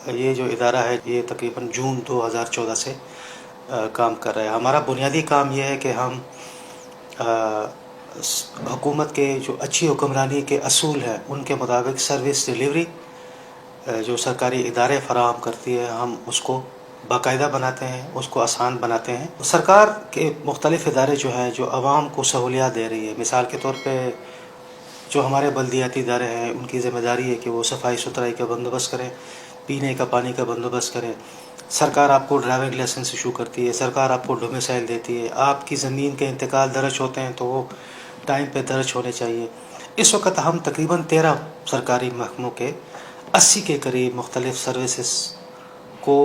یہ جو ادارہ ہے یہ تقریباً جون 2014 سے کام کر رہا ہے۔ ہمارا بنیادی کام یہ ہے کہ ہم حکومت کے جو اچھی حکمرانی کے اصول ہیں ان کے مطابق سروس ڈیلیوری جو سرکاری ادارے فراہم کرتی ہے ہم اس کو باقاعدہ بناتے ہیں، اس کو آسان بناتے ہیں۔ سرکار کے مختلف ادارے جو ہیں جو عوام کو سہولیات دے رہی ہے، مثال کے طور پہ جو ہمارے بلدیاتی ادارے ہیں ان کی ذمہ داری ہے کہ وہ صفائی ستھرائی کا بندوبست کریں، پینے کا پانی کا بندوبست کریں۔ سرکار آپ کو ڈرائیونگ لائسنس ایشو کرتی ہے، سرکار آپ کو ڈومیسائل دیتی ہے، آپ کی زمین کے انتقال درج ہوتے ہیں تو وہ ٹائم پہ درج ہونے چاہیے۔ اس وقت ہم تقریباً 13 سرکاری محکموں کے 80 کے قریب مختلف سروسز کو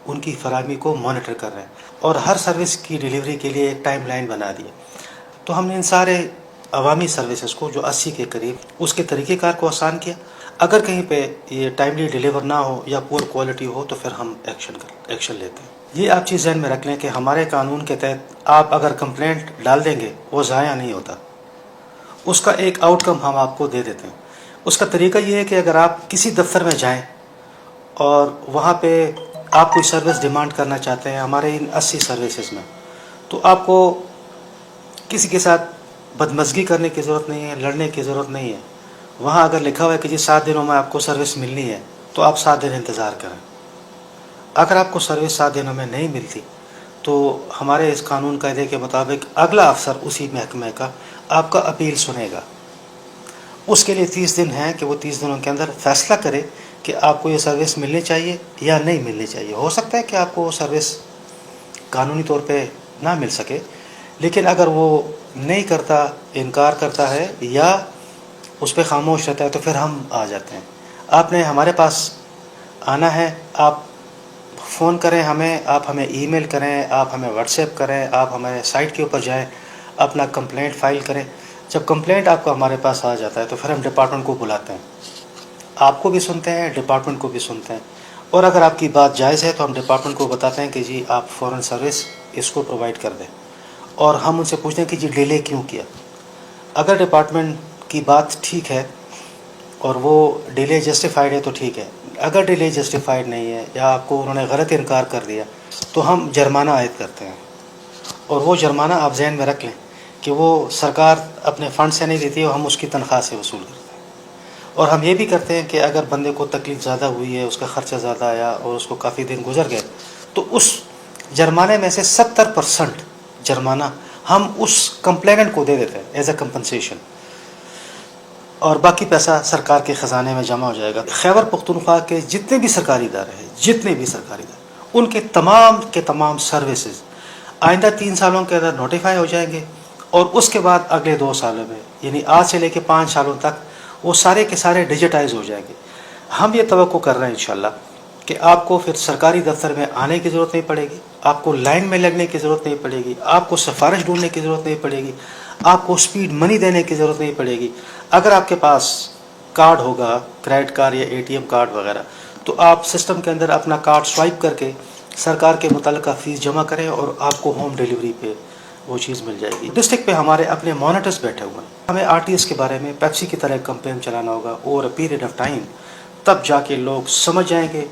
ان کی فراہمی کو مانیٹر کر رہے ہیں اور ہر سروس کی ڈیلیوری کے لیے ایک ٹائم لائن بنا دی ہے۔ تو ہم نے ان سارے عوامی سروسز کو جو 80 کے قریب اس کے طریقہ کار کو آسان کیا۔ اگر کہیں پہ یہ ٹائملی ڈیلیور نہ ہو یا پور کوالٹی ہو تو پھر ہم ایکشن لیتے ہیں۔ یہ آپ چیز ذہن میں رکھ لیں کہ ہمارے قانون کے تحت آپ اگر کمپلینٹ ڈال دیں گے وہ ضائع نہیں ہوتا، اس کا ایک آؤٹ کم ہم آپ کو دے دیتے ہیں۔ اس کا طریقہ یہ ہے کہ اگر آپ کسی دفتر میں جائیں اور وہاں پہ آپ کوئی سروس ڈیمانڈ کرنا چاہتے ہیں ہمارے ان 80 سروسز میں، تو آپ کو کسی کے ساتھ بدمزگی کرنے کی ضرورت نہیں ہے، لڑنے کی ضرورت نہیں ہے۔ وہاں اگر لکھا ہوا ہے کہ 7 دنوں میں آپ کو سروس ملنی ہے تو آپ 7 دن انتظار کریں۔ اگر آپ کو سروس 7 دنوں میں نہیں ملتی تو ہمارے اس قانون قاعدے کے مطابق اگلا افسر اسی محکمے کا آپ کا اپیل سنے گا۔ اس کے لیے 30 دن ہیں کہ وہ 30 دنوں کے اندر فیصلہ کرے کہ آپ کو یہ سروس ملنی چاہیے یا نہیں ملنی چاہیے۔ ہو سکتا ہے کہ آپ کو وہ سروس قانونی طور پہ نہ مل سکے، لیکن اگر وہ نہیں کرتا، انکار کرتا ہے یا اس پہ خاموش رہتا ہے تو پھر ہم آ جاتے ہیں۔ آپ نے ہمارے پاس آنا ہے، آپ فون کریں ہمیں، آپ ہمیں ای میل کریں، آپ ہمیں واٹس ایپ کریں، آپ ہمارے سائٹ کے اوپر جائیں، اپنا کمپلینٹ فائل کریں۔ جب کمپلینٹ آپ کو ہمارے پاس آ جاتا ہے تو پھر ہم ڈپارٹمنٹ کو بلاتے ہیں، آپ کو بھی سنتے ہیں، ڈپارٹمنٹ کو بھی سنتے ہیں، اور اگر آپ کی بات جائز ہے تو ہم ڈپارٹمنٹ کو بتاتے ہیں کہ جی آپ فوراً سروس اس کو پرووائڈ کر دیں، اور ہم ان سے پوچھتے ہیں کہ جی ڈیلے کیوں کیا۔ اگر ڈپارٹمنٹ کی بات ٹھیک ہے اور وہ ڈیلے جسٹیفائڈ ہے تو ٹھیک ہے، اگر ڈیلے جسٹیفائڈ نہیں ہے یا آپ کو انہوں نے غلط انکار کر دیا تو ہم جرمانہ عائد کرتے ہیں، اور وہ جرمانہ آپ ذہن میں رکھ لیں کہ وہ سرکار اپنے فنڈ سے نہیں دیتی ہے، ہم اس کی تنخواہ سے وصول کرتے ہیں۔ اور ہم یہ بھی کرتے ہیں کہ اگر بندے کو تکلیف زیادہ ہوئی ہے، اس کا خرچہ زیادہ آیا اور اس کو کافی دن گزر گئے تو اس جرمانے میں سے 70% جرمانہ ہم اس کمپلیننٹ کو دے دیتے ہیں ایز اے کمپنسیشن، اور باقی پیسہ سرکار کے خزانے میں جمع ہو جائے گا۔ خیبر پختونخوا کے جتنے بھی سرکاری ادارے ہیں، جتنے بھی سرکاری ادارے، ان کے تمام سروسز آئندہ 3 سالوں کے اندر نوٹیفائی ہو جائیں گے، اور اس کے بعد اگلے 2 سالوں میں یعنی آج سے لے کے 5 سالوں تک وہ سارے کے سارے ڈیجیٹائز ہو جائیں گے۔ ہم یہ توقع کر رہے ہیں انشاءاللہ کہ آپ کو پھر سرکاری دفتر میں آنے کی ضرورت نہیں پڑے گی، آپ کو لائن میں لگنے کی ضرورت نہیں پڑے گی، آپ کو سفارش ڈھونڈنے کی ضرورت نہیں پڑے گی، آپ کو سپیڈ منی دینے کی ضرورت نہیں پڑے گی۔ اگر آپ کے پاس کارڈ ہوگا، کریڈٹ کارڈ یا اے ٹی ایم کارڈ وغیرہ، تو آپ سسٹم کے اندر اپنا کارڈ سوائپ کر کے سرکار کے متعلقہ فیس جمع کریں اور آپ کو ہوم ڈیلیوری پہ وہ چیز مل جائے گی۔ ڈسٹرکٹ پہ ہمارے اپنے مانیٹرز بیٹھے ہوئے ہیں، ہمیں آر ٹی ایس کے بارے میں پیپسی کی طرح کمپین چلانا ہوگا over a period of time, تب جا کے لوگ سمجھ جائیں گے